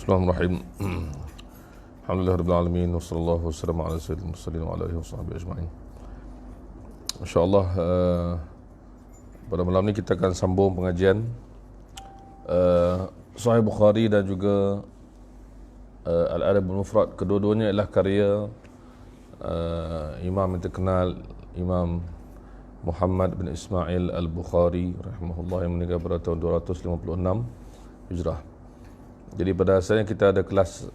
Bismillahirrahmanirrahim. Alhamdulillahirabbil alamin wassallallahu wassalamu ala sayyidil mursalin wa ala alihi washabbihi ajmain. Insyaallah pada malam ni kita akan sambung pengajian Sahih Bukhari dan juga Al-Adab Al-Mufrad. Kedua-duanya adalah karya imam yang terkenal, Imam Muhammad bin Ismail Al-Bukhari rahimahullah, yang meninggal pada tahun 256 Hijrah. Jadi pada asalnya kita ada kelas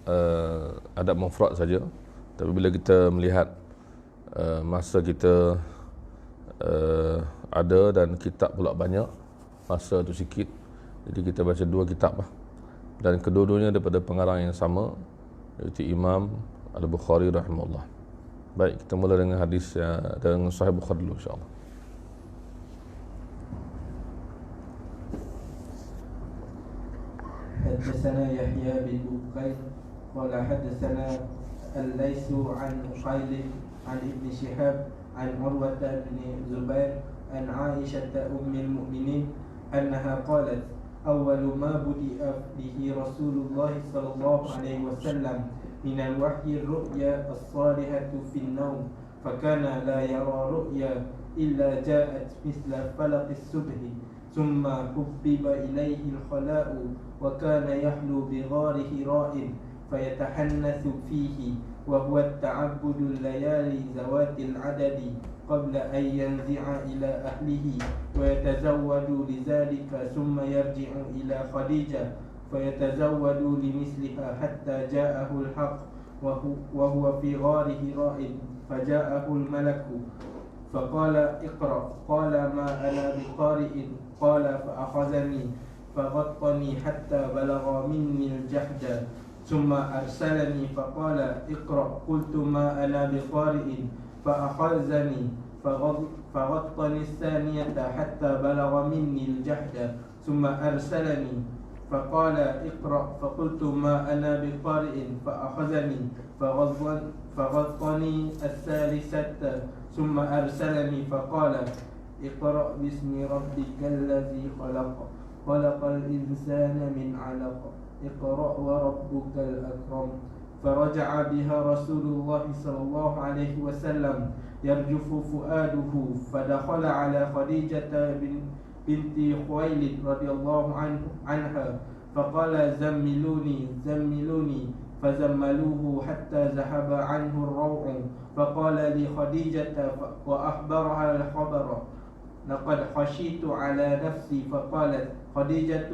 adab mufrad saja, tapi bila kita melihat masa kita ada dan kitab pula banyak, masa tu sikit, jadi kita baca dua kitab lah. Dan kedua-duanya daripada pengarang yang sama, iaitu Imam Al-Bukhari rahimahullah. Baik, kita mula dengan hadis dengan Sahih Bukhari dulu insya-Allah. حدثنا يحيى بن بكير قال حدثنا الليث عن خالد عن ابن شهاب عن عروة بن زبير عن عائشة أم المؤمنين أنها قالت أول ما بدأ به رسول الله صلى الله عليه وسلم من الوحي الرؤيا الصالحة في النوم، فكان لا يرى رؤيا إلا جاءت مثل فلق الصبح، ثم حبب إليه الخلاء وكان يحلو بغار هراء فيتحنث فيه، وهو التعبد الليالي ذوات العدد قبل أن ينزع إلى أهله ويتزود لذلك، ثم يرجع إلى خديجة فيتزود لمثلها حتى جاءه الحق وهو في غار هراء، فجاءه الملك فقال اقرأ، قال ما أنا بقارئ، قال فأخذني فغطني حتى بلغ مني الجحد، ثم أرسلني فقال اقرأ، قلت ما أنا بقارئ، فأخذني فغطني الثانية حتى بلغ مني الجحد، ثم أرسلني فقال اقرأ، فقلت ما أنا بقارئ، فأخذني فغطني الثالثة، ثم أرسلني فقال اقرأ باسم ربك الذي خلق الإنسان من علق، اقرأ وربك الأكرم. فرجع بها رسول الله صلى الله عليه وسلم يرجف فؤاده، فدخل على خديجة بنت خويلد رضي الله عنها فقال زملوني، فزملوه حتى ذهب عنه الروع، فقال لخديجة وأخبرها الخبر لقد خشيت على نفسي، فقالت خديجة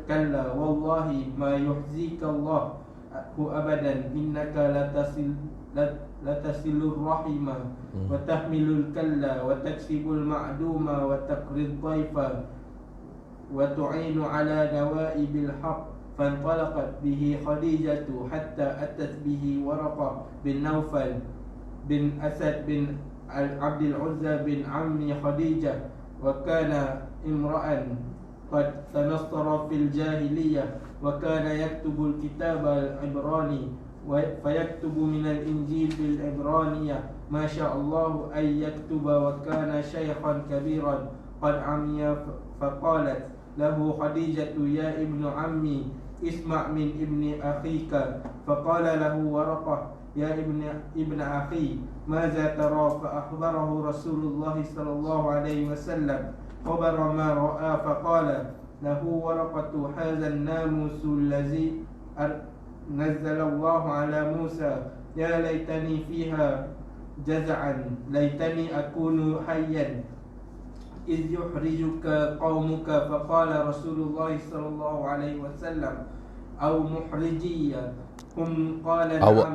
كلا والله ما يحزيك الله أبدا، إنك لتصل الرحم وتحمل الكلا وتكسب المعدوم وتقري الضيف وتعين على نوائب الحق. فانطلقت به خديجة حتى أتت به ورقة بن نوفل بن أسد بن عبد العزى بن عم خديجة، وكان امرأ قد تنصر في الجاهلية، وكان يكتب الكتاب العبراني فيكتب من الإنجيل بالعبرانية ما شاء الله أن يكتب، وكان شيخا كبيرا قد عمي، فقالت له خديجة يا ابن عمي اسمع من ابن أخيك، فقال له ورقة يا ابن أخي ماذا ترى؟ فأخبره رسول الله صلى الله عليه وسلم خبر ما رأى، فقال له ورقة هذا الناموس الذي نزل الله على موسى، يا ليتني فيها جزعا، ليتني أكون حيا إذ يحرجك قومك. فقال رسول الله صلى الله عليه وسلم أو محرجية، هم قال نعم،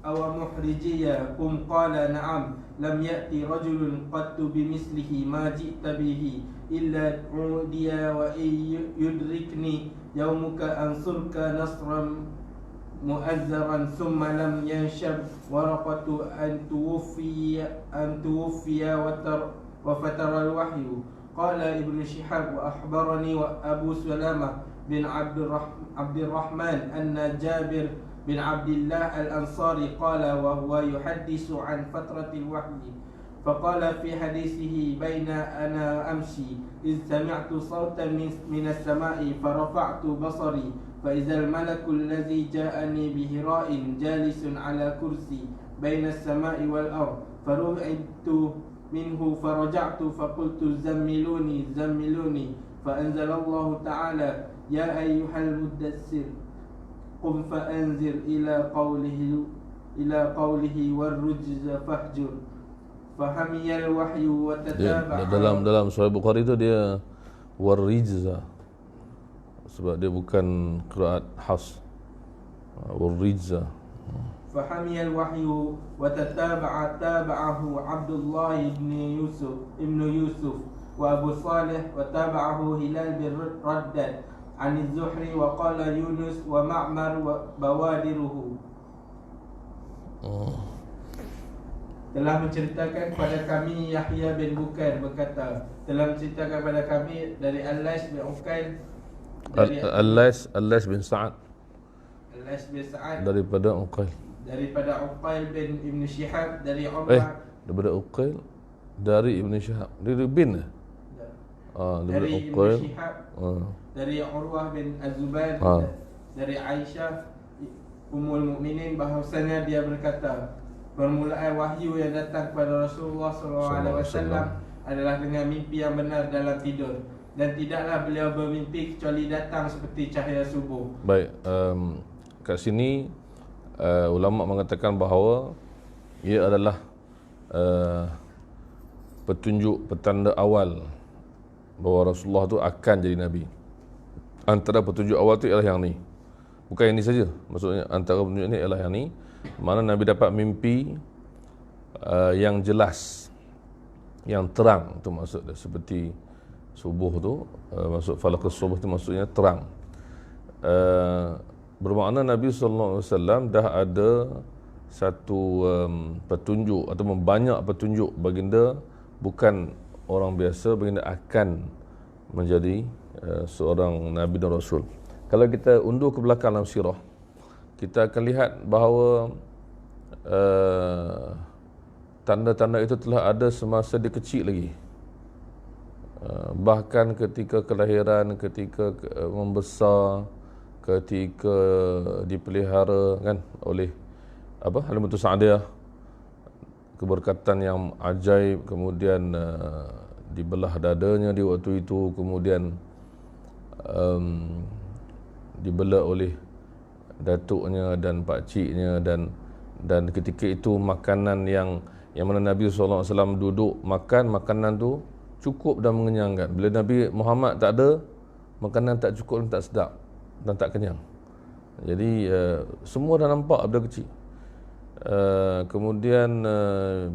أو محرجية، هم قال نعم، لم يأتي رجل قط بمثله ما جئت به إلا عودي، وإن يدركني يومك أنصرك نصرا مؤزرا. ثم لم ينشب ورقة أن توفي وفتر الوحي. قال ابن شهاب وأخبرني أبو سلمة بن عبد الرحمن أن جابر بن عبد الله الأنصاري قال وهو يحدث عن فترة الوحي فقال في حديثه بين أنا أمشي إذ سمعت صوتا من السماء فرفعت بصري فإذا الملك الذي جاءني بهراء جالس على كرسي بين السماء والأرض فرعبت منه فرجعت فقلت زملوني زملوني فأنزل الله تعالى يا أيها المدثر قم فأنذر إلى قوله والرجز فاهجر فحمي الوحي وتتابع. Dalam Sahih Bukhari tu dia warrijza, sebab dia bukan qiraat Hafs. Warrijza. فحمي الوحي تابعه عبد الله ابن يوسف وأبو صالح وتابعه هلال بن ردد عن الزهري وقال يونس ومعمر بوادره. Telah menceritakan kepada kami Yahya bin Bukair berkata, telah menceritakan kepada kami dari Al-Lais bin Uqail, Al-Lais bin Sa'ad, Al-Lais bin Sa'ad daripada Uqail, daripada Uqail bin Ibn Shihab dari Umar, daripada Uqail dari Ibn Shihab, dari bin dari Ibn Shihab, dari Urwah bin Az-Zubair, dari Aisyah Ummul Mukminin bahawasanya dia berkata, permulaan wahyu yang datang kepada Rasulullah SAW adalah dengan mimpi yang benar dalam tidur, dan tidaklah beliau bermimpi kecuali datang seperti cahaya subuh. Baik, kat sini ulama mengatakan bahawa ia adalah petunjuk, petanda awal bahawa Rasulullah tu akan jadi Nabi. Antara petunjuk awal tu ialah yang ni, bukan yang ni saja. Maksudnya antara petunjuk ni ialah yang ni, mana Nabi dapat mimpi yang jelas, yang terang. Itu maksud dia, seperti subuh tu, maksud falaqus subuh tu maksudnya terang. Bermakna Nabi SAW dah ada satu petunjuk atau banyak petunjuk. Baginda bukan orang biasa, baginda akan menjadi seorang Nabi dan Rasul. Kalau kita undur ke belakang dalam sirah, kita akan lihat bahawa tanda-tanda itu telah ada semasa dia kecil lagi. Bahkan ketika kelahiran, ketika membesar, ketika dipelihara kan oleh Halimatus Sa'diyah, keberkatan yang ajaib, kemudian dibelah dadanya di waktu itu, kemudian dibelah oleh datuknya dan pakciknya, dan ketika itu makanan yang mana Nabi SAW duduk makan, makanan tu cukup dan mengenyangkan. Bila Nabi Muhammad tak ada, makanan tak cukup dan tak sedap dan tak kenyang. Jadi semua dah nampak daripada kecil. Kemudian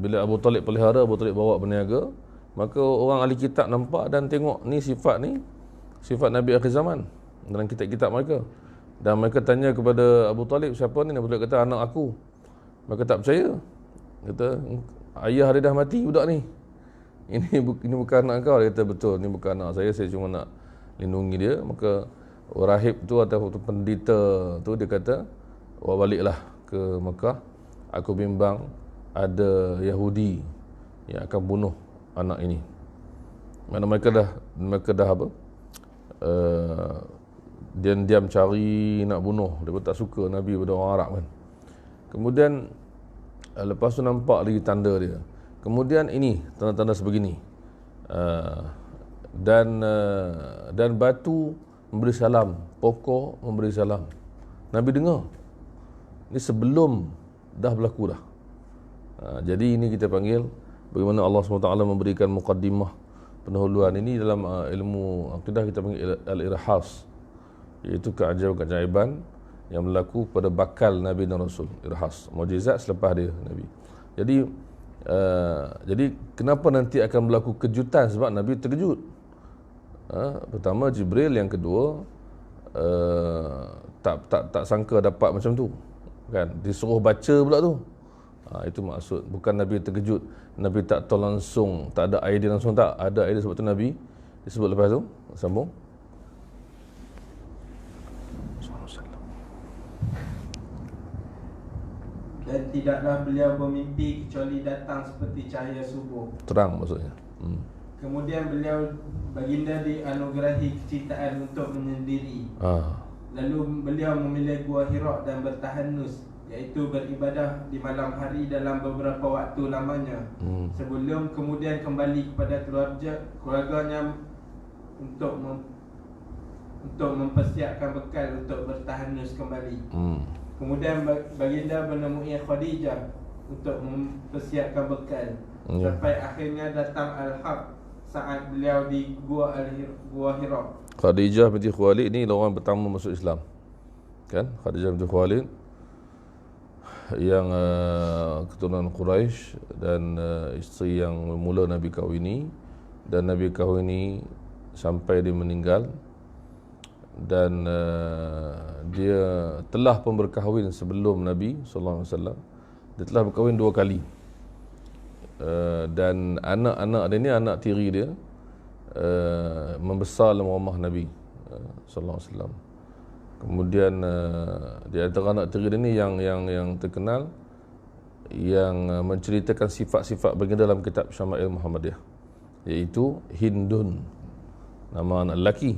bila Abu Talib pelihara, Abu Talib bawa berniaga, maka orang ahli kitab nampak dan tengok ni sifat Nabi akhir zaman dalam kitab-kitab mereka. Dan mereka tanya kepada Abu Talib, siapa ni? Abu Talib kata, anak aku. Mereka tak percaya. Kata, ayah dia dah mati budak ni. Ini bukan anak kau. Dia kata, betul, ini bukan anak saya cuma nak lindungi dia. Maka rahib tu atau pendeta tu dia kata, baliklah ke Mekah. Aku bimbang ada Yahudi yang akan bunuh anak ini. Mana mereka dah apa? Diam-diam cari nak bunuh. Dia pun tak suka Nabi pada orang Arab kan. Kemudian lepas tu nampak lagi tanda dia. Kemudian ini tanda-tanda sebegini. Dan batu memberi salam, pokok memberi salam. Nabi dengar. Ini sebelum dah berlaku dah. Jadi ini kita panggil bagaimana Allah SWT memberikan muqaddimah, pendahuluan. Ini dalam ilmu akidah kita panggil al-irhas, iaitu keajaiban yang berlaku pada bakal Nabi dan Rasul. Irhas, mukjizat selepas dia Nabi. Jadi kenapa nanti akan berlaku kejutan? Sebab Nabi terkejut. Pertama Jibril, yang kedua tak sangka dapat macam tu kan, disuruh baca pula tu. Itu maksud, bukan Nabi terkejut, Nabi tak tahu langsung, tak ada idea langsung, tak ada idea. Sebab tu Nabi disebut lepas tu. Sambung. Dan tidaklah beliau bermimpi kecuali datang seperti cahaya subuh. Terang maksudnya. Kemudian baginda dianugerahi kecintaan untuk menyendiri. Lalu beliau memilih Gua Hira dan bertahanus, iaitu beribadah di malam hari dalam beberapa waktu lamanya. Sebelum kemudian kembali kepada keluarganya untuk mempersiapkan bekal untuk bertahanus kembali. Kemudian baginda menemui Khadijah untuk mempersiapkan bekal. Sampai akhirnya datang Al-Haq saat beliau di Gua Hira. Khadijah binti Khuwailid ni orang pertama masuk Islam. Kan? Khadijah binti Khuwailid yang keturunan Quraisy dan isteri yang mula Nabi kahwini, dan Nabi kahwini sampai dia meninggal, dan dia telah pun berkahwin sebelum Nabi sallallahu alaihi wasallam. Dia telah berkahwin 2 kali. Dan anak-anak dia ni, anak tiri dia, membesar dalam rumah Nabi sallallahu alaihi wasallam. Kemudian di antara anak tiri dia ni yang terkenal, yang menceritakan sifat-sifat baginda dalam kitab Syama'il Muhammadiyah, iaitu Hindun, nama anak lelaki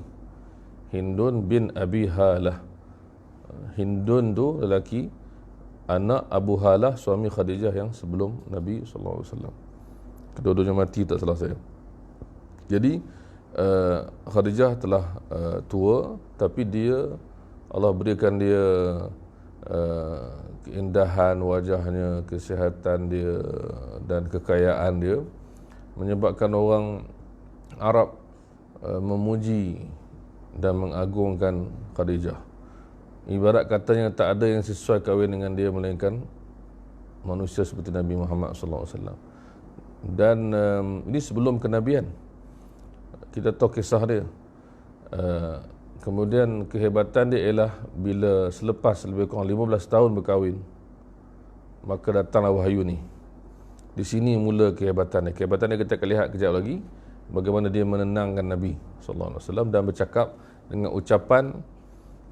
Hindun bin Abi Halah. Hindun tu lelaki, anak Abu Halah, suami Khadijah yang sebelum Nabi SAW. Kedua-duanya mati tak salah saya. Jadi Khadijah telah tua, tapi Allah berikan dia keindahan wajahnya, kesihatan dia dan kekayaan dia, menyebabkan orang Arab memuji dan mengagungkan Khadijah. Ibarat katanya tak ada yang sesuai kahwin dengan dia melainkan manusia seperti Nabi Muhammad SAW. Dan ini sebelum kenabian. Kita tahu kisah dia. Kemudian kehebatan dia ialah bila selepas lebih kurang 15 tahun berkahwin, maka datanglah wahyu ni. Di sini mula kehebatan dia. Kehebatan dia kita akan lihat kejap lagi bagaimana dia menenangkan Nabi SAW dan bercakap dengan ucapan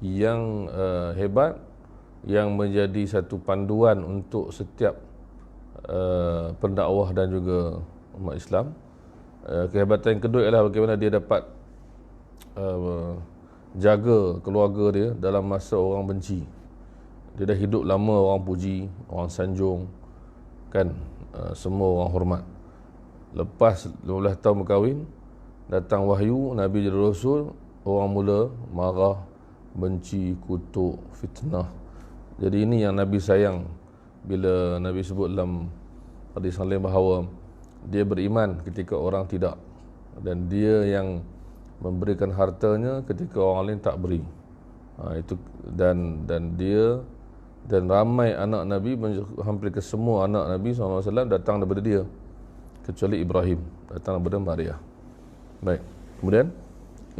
yang hebat, yang menjadi satu panduan untuk setiap pendakwah dan juga umat Islam. Kehebatan yang kedua ialah bagaimana dia dapat jaga keluarga dia dalam masa orang benci. Dia dah hidup lama, orang puji, orang sanjung, kan, semua orang hormat. Lepas 15 tahun berkahwin, datang wahyu, Nabi jadi Rasul, orang mula marah, benci, kutuk, fitnah. Jadi ini yang Nabi sayang bila Nabi sebut dalam hadis yang lain bahawa dia beriman ketika orang tidak, dan dia yang memberikan hartanya ketika orang lain tak beri. Itu dan dia dan ramai anak Nabi, hampir ke semua anak Nabi SAW datang daripada dia, kecuali Ibrahim datang daripada Maria. Baik. Kemudian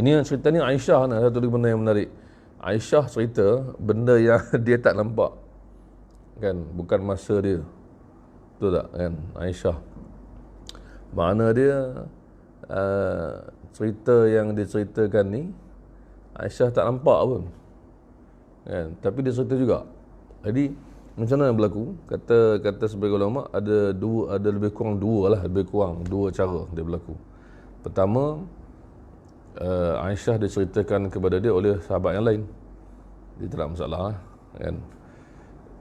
ini yang cerita ni Aisyah, satu lagi benda yang menarik. Aisyah cerita benda yang dia tak nampak, kan, bukan masa dia. Betul tak, kan? Aisyah, makna dia cerita yang diceritakan ni Aisyah tak nampak pun, kan, tapi dia cerita juga. Jadi macam mana berlaku? Kata sebagai ulama ada lebih kurang dua cara dia berlaku. Pertama, Aisyah diceritakan kepada dia oleh sahabat yang lain, dia tak ada masalah, kan.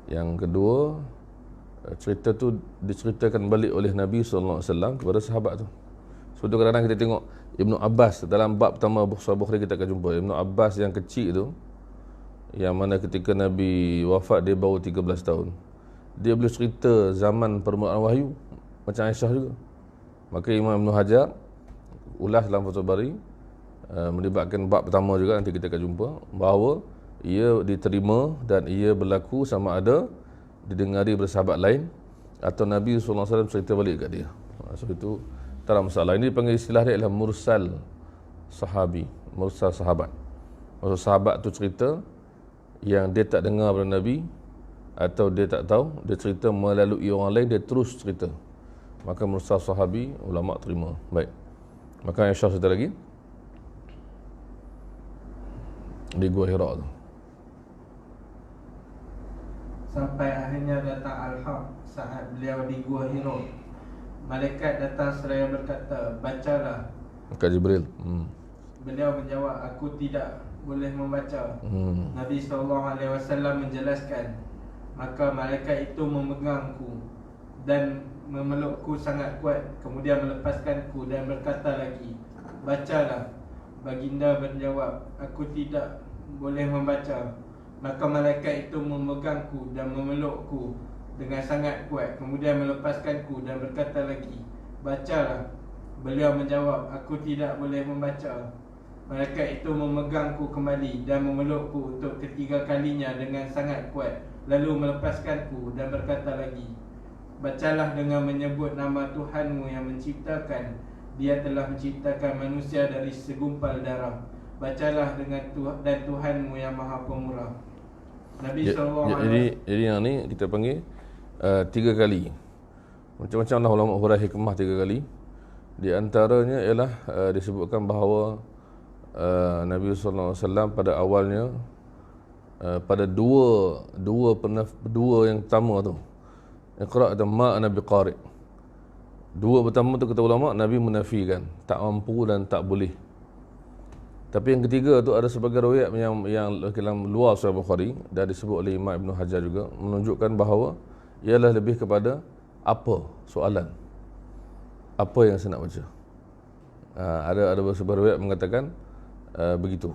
Yang kedua, cerita tu diceritakan balik oleh Nabi SAW kepada sahabat tu. So tu kadang-kadang kita tengok Ibnu Abbas dalam bab pertama Sahih Bukhari, kita akan jumpa Ibnu Abbas yang kecil tu, yang mana ketika Nabi wafat dia baru 13 tahun. Dia boleh cerita zaman permulaan wahyu macam Aisyah juga. Maka Imam Ibn Hajar ulas dalam Fathul Bari, melibatkan bab pertama juga, nanti kita akan jumpa, bahawa ia diterima dan ia berlaku sama ada didengari bersahabat lain atau Nabi SAW cerita balik kat dia. So itu tak ada masalah. Ini dipanggil, istilah dia adalah mursal sahabi, mursal sahabat. Maksud sahabat tu cerita yang dia tak dengar daripada Nabi atau dia tak tahu, dia cerita melalui orang lain, dia terus cerita. Maka mursal sahabi, ulama terima. Baik. Maka Aisyah cerita lagi di Gua Hira tu. sampai akhirnya datang Al-Haq saat beliau di Gua Hira. Malaikat datang seraya berkata, bacalah. Malaikat Jibril. Beliau menjawab, aku tidak boleh membaca. Nabi SAW menjelaskan, maka malaikat itu memegangku dan memelukku sangat kuat, kemudian melepaskanku dan berkata lagi, bacalah. Baginda menjawab, aku tidak boleh membaca. Maka malaikat itu memegangku dan memelukku dengan sangat kuat, kemudian melepaskanku dan berkata lagi, bacalah. Beliau menjawab, aku tidak boleh membaca. Malaikat itu memegangku kembali dan memelukku untuk ketiga kalinya dengan sangat kuat, lalu melepaskanku dan berkata lagi, bacalah dengan menyebut nama Tuhanmu yang menciptakan. Dia telah menciptakan manusia dari segumpal darah. Bacalah dengan dan Tuhanmu yang Maha Pemurah. Nabi SAW. Jadi yang ni kita panggil 3 kali. Macam-macam lah ulama huraian hikmah 3 kali. Di antaranya ialah disebutkan bahawa Nabi SAW pada awalnya pada dua yang pertama tu, Iqra' dan ma ana biqari'. Dua pertama tu kata ulama Nabi menafikan, tak mampu dan tak boleh. Tapi yang ketiga tu ada sebagai riwayat yang dalam luar Sahih Bukhari dan disebut oleh Imam Ibn Hajar juga, menunjukkan bahawa ialah lebih kepada apa soalan, apa yang saya nak baca. Ada sebuah riwayat mengatakan begitu,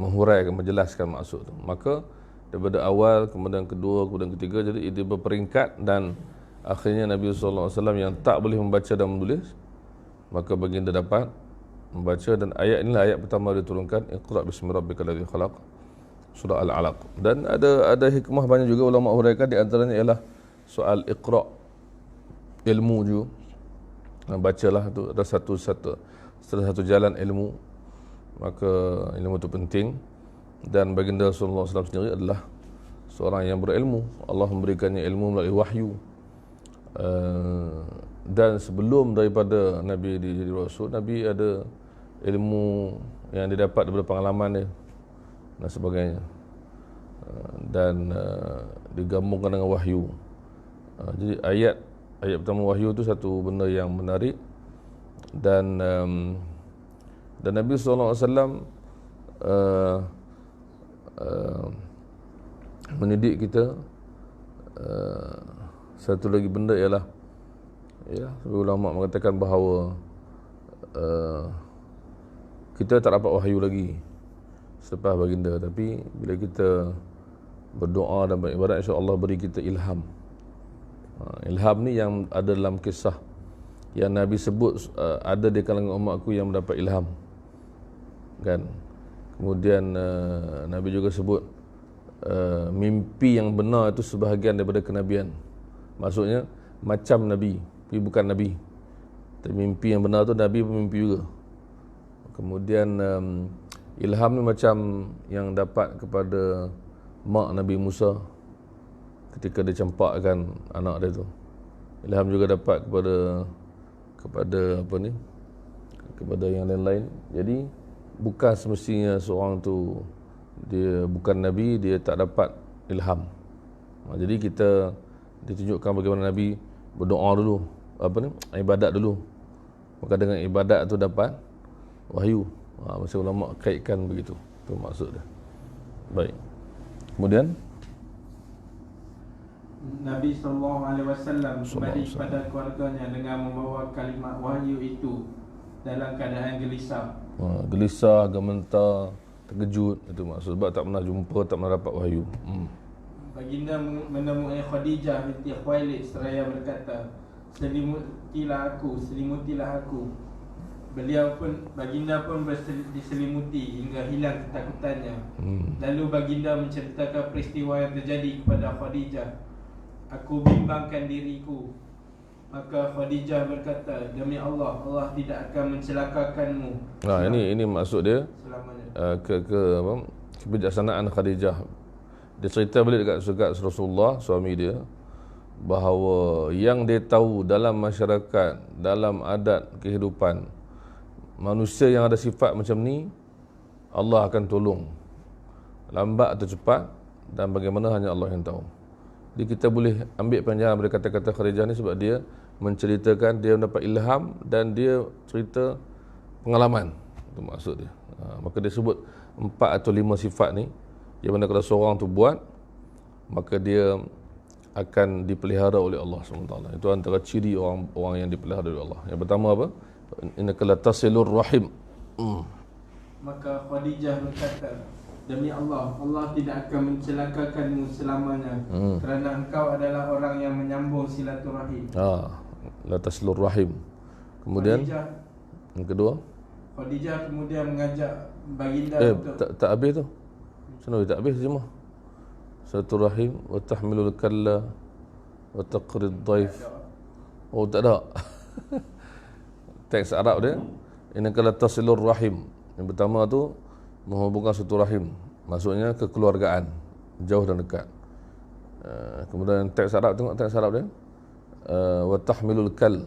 menghuraikan, menjelaskan maksud tu. Maka daripada awal, kemudian kedua, kemudian ketiga, jadi itu berperingkat dan akhirnya Nabi SAW yang tak boleh membaca dan menulis, maka baginda dapat membaca. Dan ayat inilah ayat pertama diturunkan, Iqra' bismi rabbikal ladzi khalaq, surah Al-Alaq. Dan ada hikmah banyak juga ulama huraikan, di antaranya ialah soal Iqra', ilmu juga. Bacalah tu ada satu jalan ilmu, maka ilmu itu penting. Dan baginda Rasulullah SAW sendiri adalah seorang yang berilmu. Allah memberikannya ilmu melalui wahyu. Dan sebelum daripada Nabi jadi Rasul, Nabi ada ilmu yang didapat daripada pengalaman dia dan sebagainya, dan digabungkan dengan wahyu. Jadi ayat pertama wahyu tu satu benda yang menarik. Dan Nabi SAW mendidik kita. Satu lagi benda ialah, ulama mengatakan bahawa kita tak dapat wahyu lagi selepas baginda, tapi bila kita berdoa dan beribadat, insya-Allah beri kita ilham. Ilham ni yang ada dalam kisah yang Nabi sebut, ada di kalangan umatku yang mendapat ilham, kan. Kemudian Nabi juga sebut mimpi yang benar itu sebahagian daripada kenabian. Maksudnya macam Nabi, tapi bukan Nabi. Tapi mimpi yang benar tu Nabi bermimpi juga. Kemudian ilham ni macam yang dapat kepada mak Nabi Musa ketika dia campakkan anak dia tu. Ilham juga dapat kepada apa ni, kepada yang lain-lain. Jadi bukan semestinya seorang tu dia bukan Nabi, dia tak dapat ilham. Jadi kita ditunjukkan bagaimana Nabi berdoa dulu, ibadat dulu, maka dengan ibadat tu dapat wahyu. Masa ulama kaitkan begitu, tu maksud dia. Baik. Kemudian Nabi SAW kembali kepada keluarganya dengan membawa kalimat wahyu itu dalam keadaan gelisah. Gelisah, gementar, terkejut, itu maksud, sebab tak pernah jumpa, tak pernah dapat wahyu. Baginda menemui Khadijah binti Khuwailid seraya berkata, selimutilah aku. Baginda pun diselimuti hingga hilang ketakutannya. Lalu baginda menceritakan peristiwa yang terjadi kepada Khadijah. Aku bimbangkan diriku. Maka Khadijah berkata, demi Allah, Allah tidak akan mencelakakanmu. Ini maksud dia selamanya. Kebijaksanaan Khadijah. Dia cerita balik dekat Rasulullah, suami dia, bahawa yang dia tahu dalam masyarakat, dalam adat kehidupan, manusia yang ada sifat macam ni, Allah akan tolong lambat atau cepat, dan bagaimana hanya Allah yang tahu. Jadi kita boleh ambil panjangan dari kata-kata Khadijah ni sebab dia menceritakan dia mendapat ilham dan dia cerita pengalaman. Itu maksud dia. Maka dia sebut 4 atau 5 sifat ni yang mana kalau seorang tu buat, maka dia akan dipelihara oleh Allah SWT. Itu antara ciri orang yang dipelihara oleh Allah. Yang pertama apa? Innaka latasilur rahim. Maka Khadijah berkata, demi Allah, Allah tidak akan mencelakakanmu selamanya, kerana engkau adalah orang yang menyambung silaturahim. Latasilur rahim. Kemudian yang kedua, Khadijah kemudian mengajak baginda untuk tak habis tu. Senang tak habis semua. Silaturahim wa tahmilul kalla wa taqrid dhaif. Oh tak ada. Teks Arab dia, innaka latasilur rahim. Yang pertama tu menghubungkan satu rahim, maksudnya kekeluargaan, jauh dan dekat. Kemudian teks Arab, tengok teks Arab dia, wa tahmilul kal.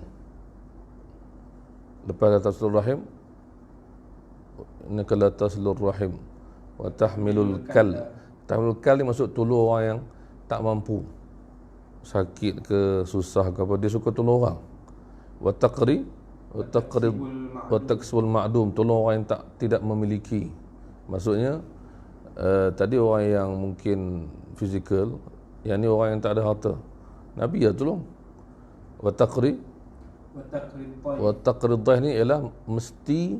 Lepas tasilur rahim, innaka latasilur rahim wa tahmilul kal. Tahmilul kal ni maksud tolong orang yang tak mampu, sakit ke susah ke apa, dia suka tolong orang. Wa taksibul ma'dum, tolong orang yang tidak memiliki. Maksudnya tadi orang yang mungkin fizikal, yang ni orang yang tak ada harta, Nabi ya tolong. Wa taqrid dhaif ni ialah mesti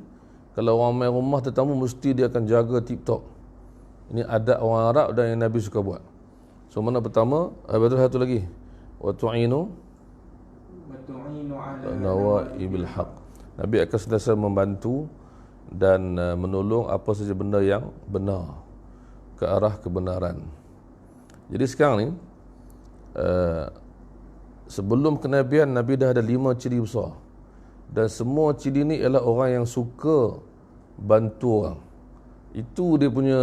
kalau orang main rumah tetamu mesti dia akan jaga tip top. Ini adat orang Arab dan yang Nabi suka buat. So mana pertama, betul satu lagi. Wa tu'inu ala nawaibil haq. Nabi akan sentiasa membantu dan menolong apa saja benda yang benar, ke arah kebenaran. Jadi sekarang ni sebelum kenabian, Nabi dah ada 5 ciri besar. Dan semua ciri ni ialah orang yang suka bantu orang. Itu dia punya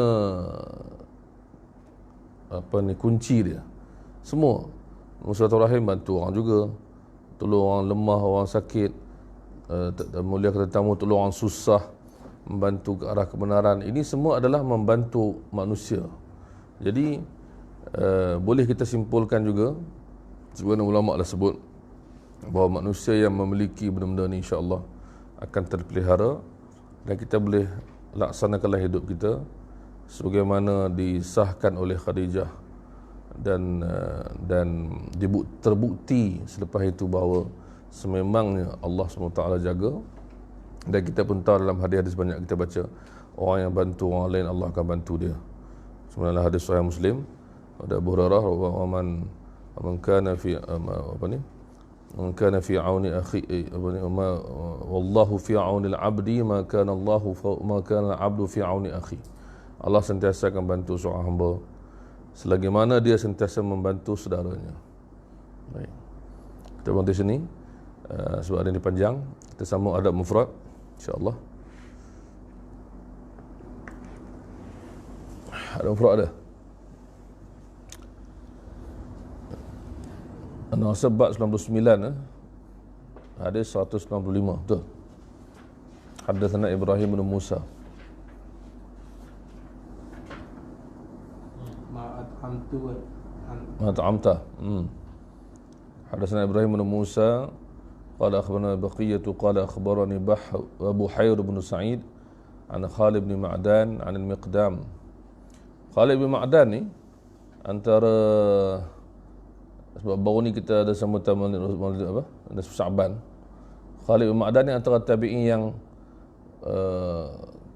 kunci dia. Semua silaturahim, bantu orang juga, tolong orang lemah, orang sakit, muliakan tetamu, tolong orang susah, membantu ke arah kebenaran. Ini semua adalah membantu manusia. Jadi boleh kita simpulkan juga, sebenarnya ulama' dah sebut bahawa manusia yang memiliki benda-benda ni insya-Allah akan terpelihara dan kita boleh laksanakanlah hidup kita sebagaimana disahkan oleh Khadijah dan terbukti selepas itu bahawa sememangnya Allah SWT jaga. Dan kita pun tahu dalam hadis-hadis banyak kita baca, orang yang bantu orang lain, Allah akan bantu dia. Sebenarnya hadis Sahih Muslim ada Abu Hurairah, man kana fi auni akhi wallahu fi auni al-'abdi ma kana al-'abdu fi auni akhi. Allah sentiasa akan bantu seorang hamba selagi mana dia sentiasa membantu saudaranya. Baik. Kita berhenti sini sebab ada ni panjang. Kita sambung adab mufrad insya-Allah. Adab mufrad ada. An-Nasr bab 99 hadis 195 betul. Hadatsana Ibrahim bin Musa ma ta'amta. Hadatsana Ibrahim bin Musa qala akhbarana Baqiyah qala akhbarani Abu Hayr bin Sa'id an Khalid bin Ma'dan an al-Miqdam. Khalid bin Ma'dan ni antara, sebab baru ni kita ada sambutan Maulid apa? Nisfu Sya'ban. Khalid bin Ma'dan ni antara tabi'in yang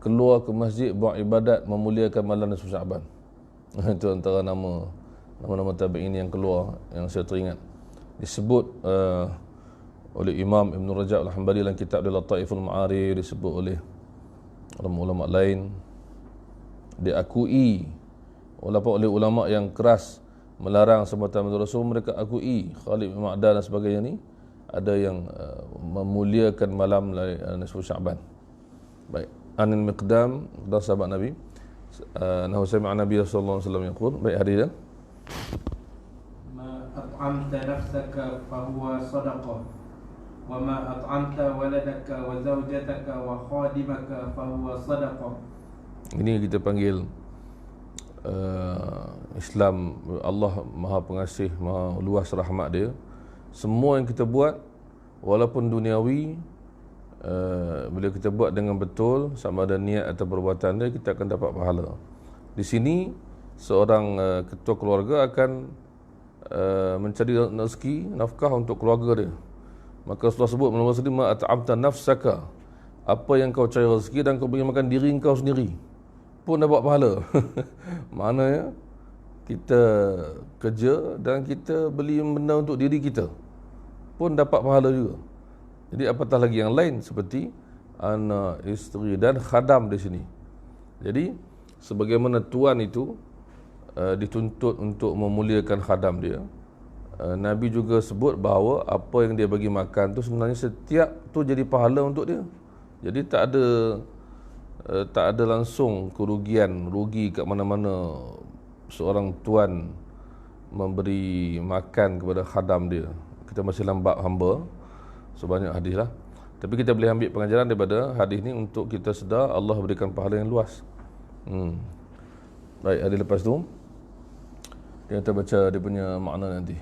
keluar ke masjid buat ibadat memuliakan malam Nisfu Sya'ban. Itu antara nama tabi'in yang keluar yang saya teringat. Disebut oleh Imam Ibn Rajab Al-Hanbali dalam kitab Lataiful Ma'arif, disebut oleh ulama-ulama lain. Diakui oleh ulama yang keras melarang sambutan Maulid Rasul, mereka akui Khalid bin Ma'dan dan sebagainya ni ada yang memuliakan malam Nisfu Sya'ban. Baik, Anil Miqdam, dan sahabat Nabi, nahu sami'a Nabi sallallahu alaihi wasallam yaqul. Baik, hadis dia, ma at'amta nafsaka fa huwa sadaqah wa ma at'amta waladaka wa zawjataka wa khadimaka fa huwa sadaqah. Ini kita panggil Islam, Allah Maha Pengasih, Maha luas rahmat dia. Semua yang kita buat walaupun duniawi, bila kita buat dengan betul, sama ada niat atau perbuatan dia, kita akan dapat pahala. Di sini seorang ketua keluarga akan mencari rezeki, nafkah untuk keluarga dia. Maka Rasulullah sebut dalam hadis, ma at'amta nafsaka, apa yang kau cari rezeki dan kau bagi makan diri kau sendiri pun dapat pahala. Maknanya kita kerja dan kita beli benda untuk diri kita pun dapat pahala juga. Jadi apatah lagi yang lain seperti anak, isteri dan khadam di sini. Jadi sebagaimana tuan itu dituntut untuk memuliakan khadam dia, Nabi juga sebut bahawa apa yang dia bagi makan tu sebenarnya setiap tu jadi pahala untuk dia. Jadi tak ada langsung rugi kat mana-mana seorang tuan memberi makan kepada khadam dia. Kita masih dalam bab hamba, sebanyak hadis lah. Tapi kita boleh ambil pengajaran daripada hadis ni untuk kita sedar Allah berikan pahala yang luas. Baik, hadis lepas tu kita baca dia punya makna nanti.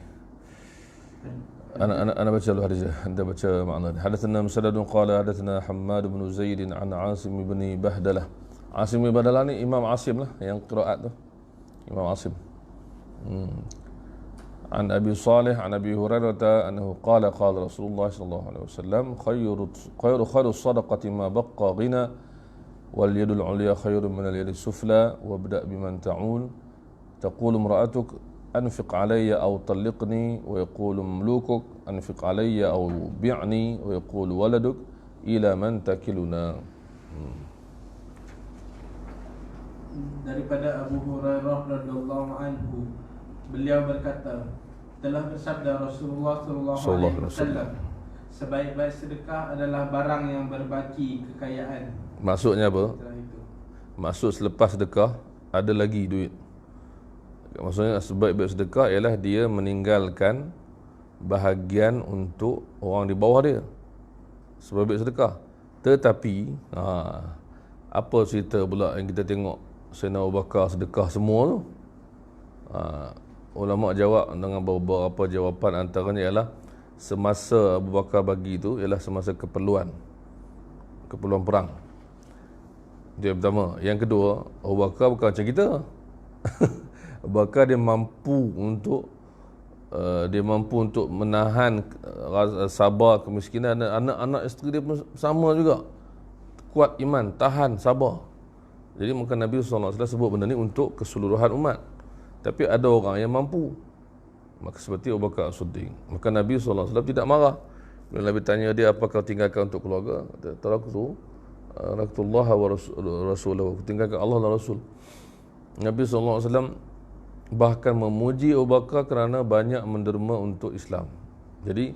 Ana baca dulu hadis dia. Anda baca makna dia. Hadatsana Musaddad qala hadatsana Hammad bin Zaid an Asim bin Bahdalah. Asim bin Bahdalah ni Imam Asim lah yang qiraat tu. Imam Asim. An Abi Salih an Abi Hurairah annahu qala qala Rasulullah sallallahu alaihi wasallam khairu sadaqati ma baqqa ghina wal yadul ulya khairun min al yadi sufla wabda biman ta'ul taqulu imra'atuk anfiq alayya aw talliqni wa yaqulu mamlukuk anfiq alayya aw bi'ni wa yaqulu waladuk ila man takiluna. Daripada Abu Hurairah radhiyallahu anhu, beliau berkata, telah bersabda Rasulullah sallallahu alaihi wasallam, sebaik-baik sedekah adalah barang yang berbaki kekayaan. Maksudnya apa? Maksud selepas sedekah ada lagi duit. Maksudnya sebaik-baik sedekah ialah dia meninggalkan bahagian untuk orang di bawah dia. Sebaik-baik sedekah. Tetapi apa cerita pula yang kita tengok Sayyidina Abu Bakar sedekah semua tu? Ulama jawab dengan beberapa jawapan, antaranya ialah semasa Abu Bakar bagi itu ialah semasa keperluan perang. Itu yang pertama. Yang kedua, Abu Bakar bukan macam kita. Abu Bakar dia mampu untuk menahan sabar kemiskinan, dan anak-anak isteri dia pun sama juga, kuat iman, tahan, sabar. Jadi maka Nabi SAW sebut benda ni untuk keseluruhan umat. Tapi ada orang yang mampu, maka seperti Abu Bakar As-Siddiq. Maka Nabi SAW tidak marah. Bila Nabi tanya dia, apa kau tinggalkan untuk keluarga? Tarakatullah wa rasulahu, tinggalkan Allah dan Rasul. Nabi SAW bahkan memuji Abu Bakar kerana banyak menderma untuk Islam. Jadi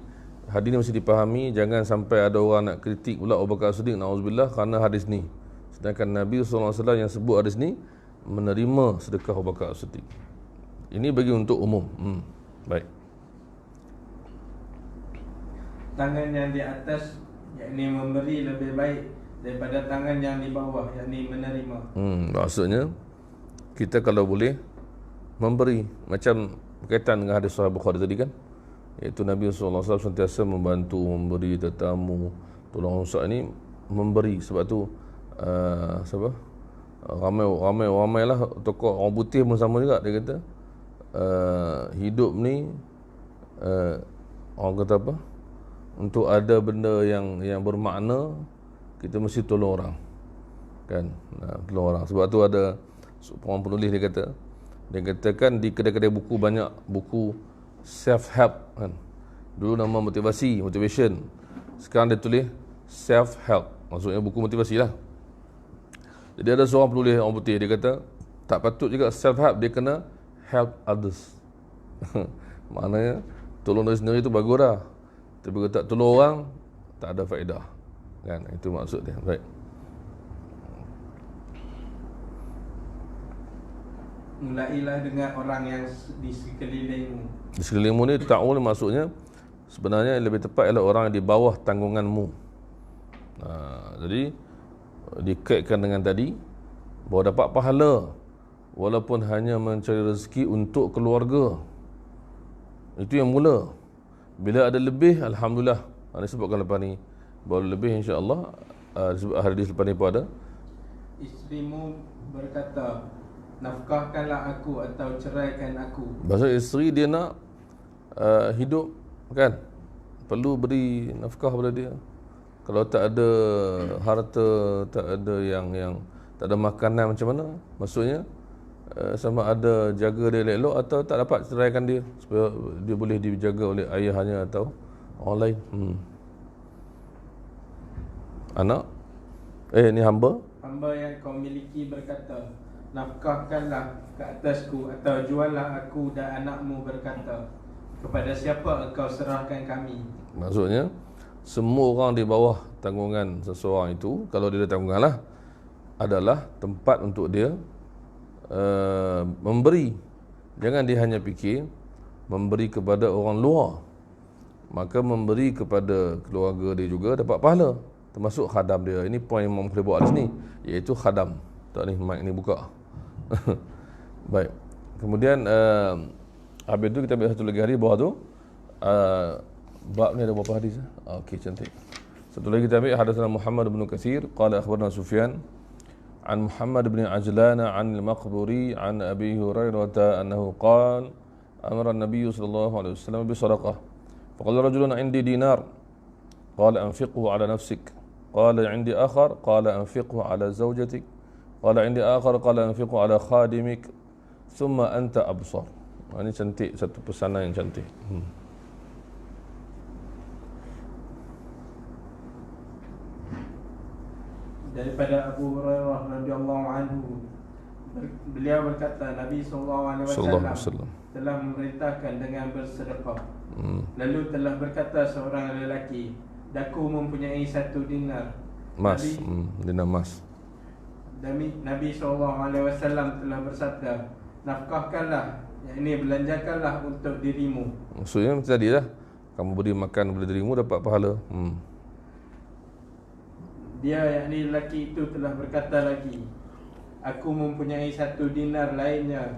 hadis ni mesti dipahami. Jangan sampai ada orang nak kritik pula Abu Bakar As-Siddiq, na'udzubillah, kerana hadis ni. Sedangkan Nabi SAW yang sebut hadis ni menerima sedekah Abu Bakar As-Siddiq. Ini bagi untuk umum. Baik. Tangan yang di atas, yakni memberi, lebih baik daripada tangan yang di bawah, yakni menerima. Maksudnya kita kalau boleh memberi, macam berkaitan dengan hadis Sahih Bukhari tadi kan, iaitu Nabi SAW sentiasa membantu, memberi tetamu, tolong rusak ni, memberi. Sebab tu ramai lah tokoh orang putih pun sama juga. Dia kata hidup ni orang kata apa, untuk ada benda yang bermakna, kita mesti tolong orang kan, tolong orang. Sebab tu ada orang penulis dia katakan di kedai-kedai buku banyak buku self help kan. Dulu nama motivation, sekarang dia tulis self help, maksudnya buku motivasi lah. Jadi ada seorang penulis orang putih, dia kata tak patut juga self help, dia kena help others. Maknanya tolong diri sendiri tu bagus dah, tapi kalau tak tolong orang tak ada faedah kan. Itu maksud dia. Baik. Mulailah dengan orang yang di sekelilingmu. Di sekelilingmu ni ta'ul maksudnya sebenarnya yang lebih tepat ialah orang yang di bawah tanggunganmu. Jadi dikaitkan dengan tadi bahawa dapat pahala walaupun hanya mencari rezeki untuk keluarga. Itu yang mula. Bila ada lebih, alhamdulillah. Ini sebabkan lepas ni baru lebih, insya-Allah. Sebab hadis lepas ni pun ada. Isterimu berkata, nafkahkanlah aku atau ceraikan aku. Maksud isteri dia nak hidup, kan? Perlu beri nafkah pada dia. Kalau tak ada harta, tak ada yang tak ada makanan, macam mana? Maksudnya sama ada jaga dia elok atau tak dapat ceraikan dia supaya dia boleh dijaga oleh ayahnya atau orang lain. Anak ni hamba yang kau miliki berkata, nafkahkanlah ke atasku atau juallah aku dan anakmu berkata, kepada siapa engkau serahkan kami? Maksudnya semua orang di bawah tanggungan seseorang itu, kalau dia ada tanggungan lah, adalah tempat untuk dia memberi. Jangan dia hanya fikir memberi kepada orang luar, maka memberi kepada keluarga dia juga dapat pahala, termasuk khadam dia. Ini poin yang boleh buat di sini, iaitu khadam. Tak ni mic ni buka. Baik. Kemudian habis tu kita ambil satu lagi hadis bawah tu. Bab ni ada berapa hadis? Okey, cantik. Satu lagi kita ambil hadatsana Muhammad bin Katsir qala akhbarana Sufyan an Muhammad bin Ajlan an al-Maqburi an Abi Hurairah annahu qala amara an-nabiy sallallahu alaihi wasallam bi sadaqah faqala rajulun 'indi dinar qala anfiqhu 'ala nafsik qala 'indi akhar qala anfiqhu 'ala zawjatik qala 'indi akhar qala anfiqhu 'ala khadimik thumma anta absar. Ini cantik, satu pesanan yang cantik. Daripada Abu Hurairah radhiyallahu anhu, beliau berkata, Nabi sallallahu alaihi wasallam telah memerintahkan dengan bersedekah. Lalu telah berkata seorang lelaki, daku mempunyai 1 dinar Mas, dinar mas. Nabi sallallahu alaihi wasallam telah bersabda, nafkahkanlah, yakni belanjakanlah untuk dirimu. Maksudnya macam tadi lah, kamu beri makan kepada dirimu dapat pahala. Dia, yakni lelaki itu, telah berkata lagi, aku mempunyai 1 dinar lainnya.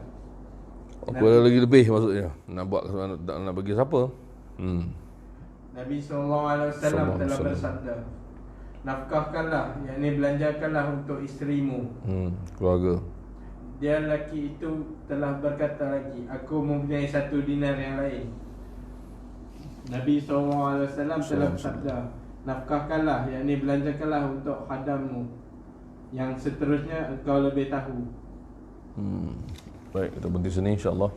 Apa lagi lebih maksudnya? Nak buat, nak bagi siapa? Nabi SAW telah bersabda, nafkahkanlah, yakni belanjakanlah untuk isterimu, keluarga. Dia lelaki itu telah berkata lagi, aku mempunyai 1 dinar yang lain. Nabi SAW telah bersabda, nafkahkanlah, yakni belanjakanlah untuk khadammu. Yang seterusnya engkau lebih tahu. Baik, kita berhenti sini insya-Allah.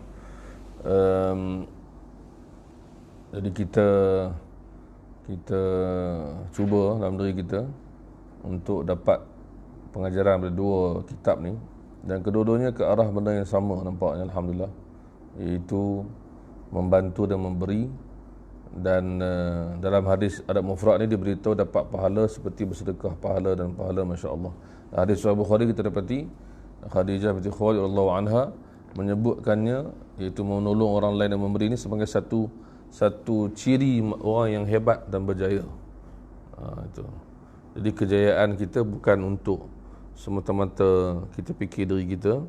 Jadi kita cuba dalam diri kita untuk dapat pengajaran dari 2 kitab ni, dan kedua-duanya ke arah benda yang sama nampaknya, alhamdulillah, iaitu membantu dan memberi. Dan dalam hadis adab mufrad ni diberitahu dapat pahala seperti bersedekah, pahala dan pahala, masya-Allah. Hadis Sahih Bukhari kita dapati Khadijah binti Khuwailid radhiyallahu anha menyebutkannya, iaitu menolong orang lain dan memberi ini sebagai satu ciri orang yang hebat dan berjaya. Itu. Jadi kejayaan kita bukan untuk semata-mata kita fikir diri kita,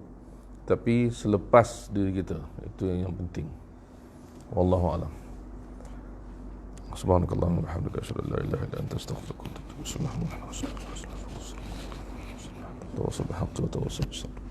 tapi selepas diri kita. Itu yang penting. Wallahu a'lam. Subhanakallahumma wa bihamdika asyhadu an la ilaha illa anta astaghfiruka wa atubu ilaik. Bismillahirrahmanirrahim. Tawassul bil haqqi wa tawassul bis sabr.